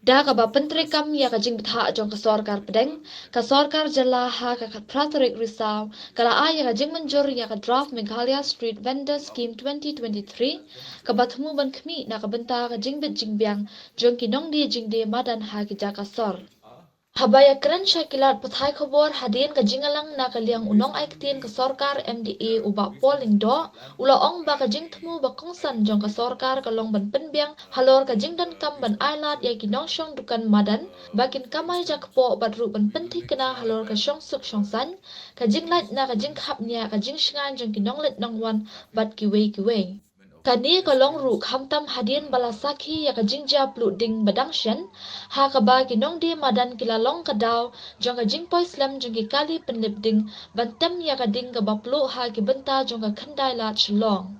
Da ka ba pentri kam ya ka jing bitha jong ka Sorkar pedeng ka Sorkar jala ha ka praterik risau kala a ya ka jing Mynjur ya ka draft Meghalaya Street Vendor Scheme 2023 ka bathmu ban khmi na ka benta ka jing bit jing Biang jong ki Nongdie jing de Madan ha ki ja ka sor. Habaya keren syakilat pathai khobor hadin ka jingalang na kaliang unong aiktin ka Sorkar MDA uba polling do ula ong ba ka jingthmu ba kongsan jong ka Sorkar ka long ban penbiang halor ka jingdan kam ban ailat ya kinong syong dukan Madan bakin kamai jak po badru ban penthi kena halor ka syong suk syong san ka jinglat na ka jingkhap nya ka jing shngan jong kinong let nong wan bat kiwei kani kalong ru khamtam hadin balasakhi ya ka jingja plu ding badangshen ha ka ba ki Nongdie Madan kila long ka daw jong ka jing poi slam jong ki kali penlip ding bantam ya ka ding ka baplu ha ki benta jong ka khandai la chlong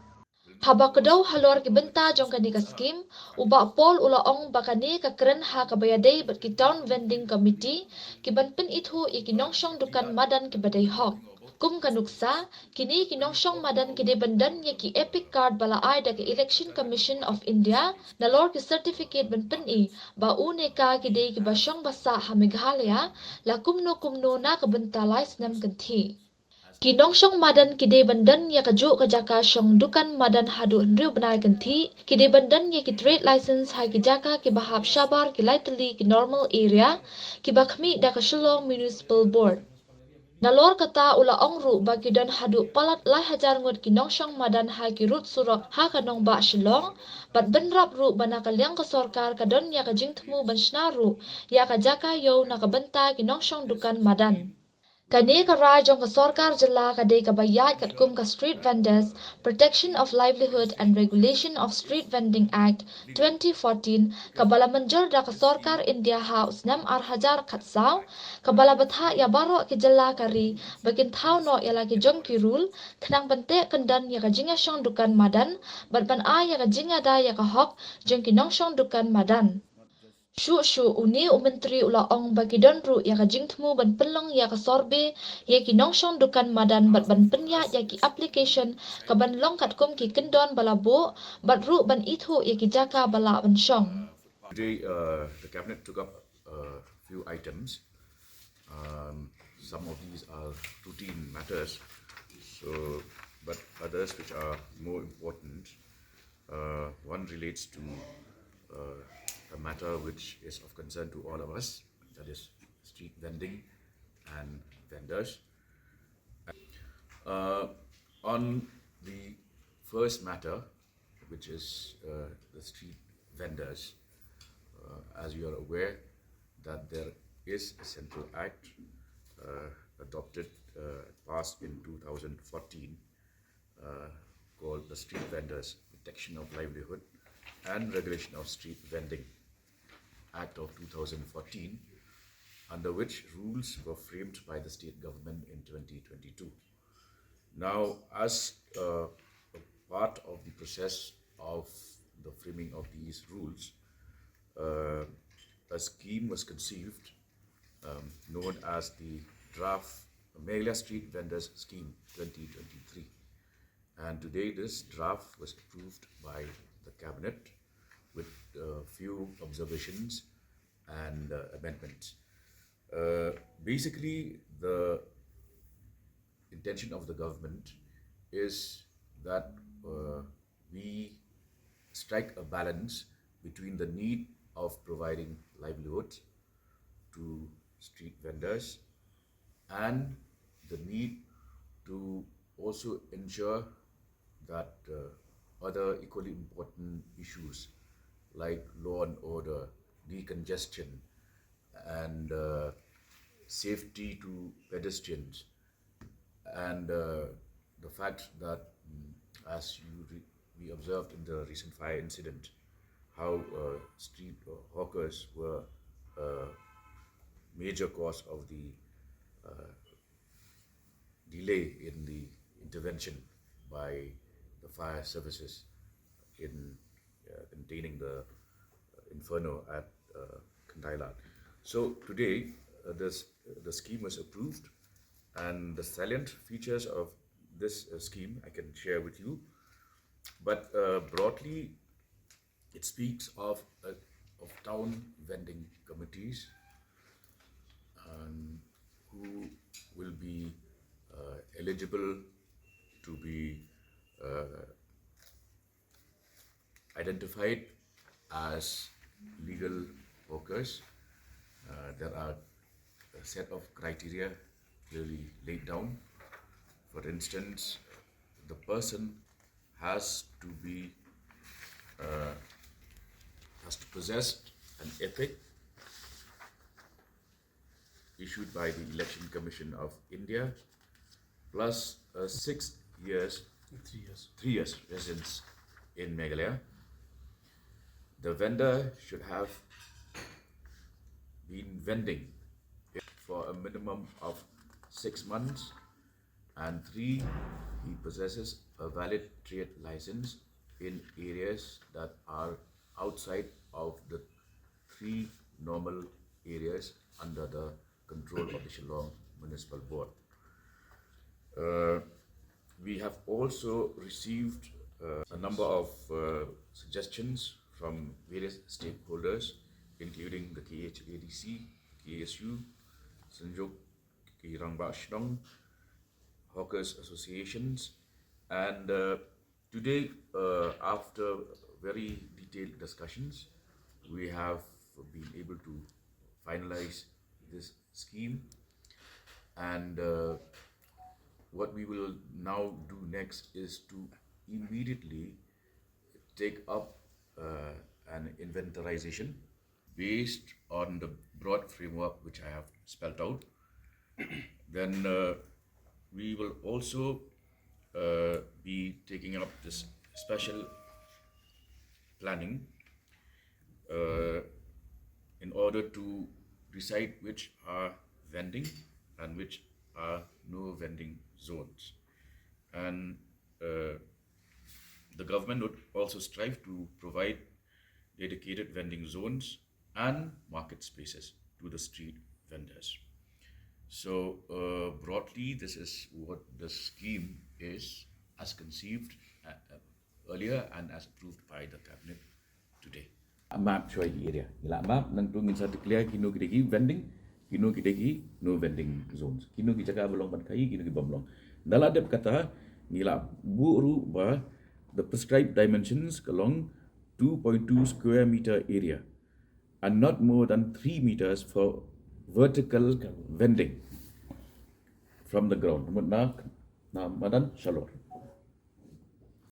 haba kadaw halor ki benta jong ka ni ka scheme uba pol ula ong bakani ka kren ha ka bayadei bat ki town vending committee ki ban pen ithu ikinong shong dukan Madan ki badai hok kum kanuksa kini kinong syong Madan kide bandan ya ki epic card bala ai da ki election commission of India na lor ki certificate ban pen i ba une ka kide ki ba syong basa ha Meghalaya la kumno na ka benta lais nam kanthi kinong syong Madan kide bandan ya ka ju ka jaka syong dukan Madan hadu nriu banai kanthi kide bandan ya ki trade license ha ki jaka ki bahap shabar ki lightly ki normal area ki bakhmi da ka shillong municipal board Nalor kata ula ongru bagi dan hadu palat lai hajar ngut kinong syong Madan hai ki rut surok ha kanong ba shilong bat benrap ru bana kalyang ka Sorkar kadon ya ka jingthmu ban shnaru ya ka jaka yo na ka benta kinong syong dukan Madan Kani ka rajong ka Sorkar jala ka de ka bayat kat kum ka Street Vendors Protection of Livelihood and Regulation of Street Vending Act 2014 ka bala Mynjur da ka Sorkar India House nam ar hajar khat saw ka bala batha ya baro ki jala kari bakin thau no ya la ki jong ki rule khnang bante kandan ya ka jinga shong dukan Madan bat ban a ya ka jinga da ya ka hok jong ki nong shong dukan Madan Shu uni umentri ula ong bagi donru ya ka jingthmu ban pelong ya ka sorbe ya ki nongshong dukan Madan bat ban penya ya ki application ka ban long kat kum ki kendon balabo bat ru ban ithu ya ki jaka bala ban shong. Today, the cabinet took up a few items. Some of these are routine matters, but others which are more important. One relates to a matter which is of concern to all of us, that is street vending and vendors. On the first matter, which is the street vendors, as you are aware that there is a central act adopted, passed in 2014, called the Street Vendors Protection of Livelihood and Regulation of Street Vending Act of 2014, under which rules were framed by the state government in 2022. Now, as a part of the process of the framing of these rules, a scheme was conceived known as the Draft Meghalaya Street Vendors Scheme 2023. And today this draft was approved by the Cabinet with a few observations and amendments. Basically, the intention of the government is that we strike a balance between the need of providing livelihood to street vendors and the need to also ensure that other equally important issues like law and order, decongestion, and safety to pedestrians, and the fact that, as we observed in the recent fire incident, how street hawkers were a major cause of the delay in the intervention by the fire services in containing the inferno at Kandailat. So today, the scheme was approved, and the salient features of this scheme I can share with you. But broadly, it speaks of of town vending committees and who will be eligible to be identified as legal hawkers. There are a set of criteria clearly laid down. For instance, the person has to be has to possess an ethic issued by the Election Commission of India, plus 6 years, 3 years residence in Meghalaya. The vendor should have been vending for a minimum of 6 months, and 3, he possesses a valid trade license in areas that are outside of the 3 normal areas under the control of the Shillong Municipal Board. We have also received a number of suggestions from various stakeholders, including the KHADC, KSU, Sanjok Kirangbashdong, Hawkers Associations, and today, after very detailed discussions, we have been able to finalize this scheme, and what we will now do next is to immediately take up an inventarization based on the broad framework which I have spelled out. Then we will also be taking up this special planning in order to decide which are vending and which are no vending zones. And the government would also strive to provide dedicated vending zones and market spaces to the street vendors. So broadly, this is what the scheme is as conceived earlier and as approved by the cabinet today. Map choy area. Ila map nang tu ngin declare kino kidegi vending, kino kidegi no vending zones. Kino ki jaga belong ban kai, kino ki belong. Dala dep kata ngila buru ba the prescribed dimensions along 2.2 square meter area and not more than 3 meters for vertical vending from the ground. Na Madan Shalor.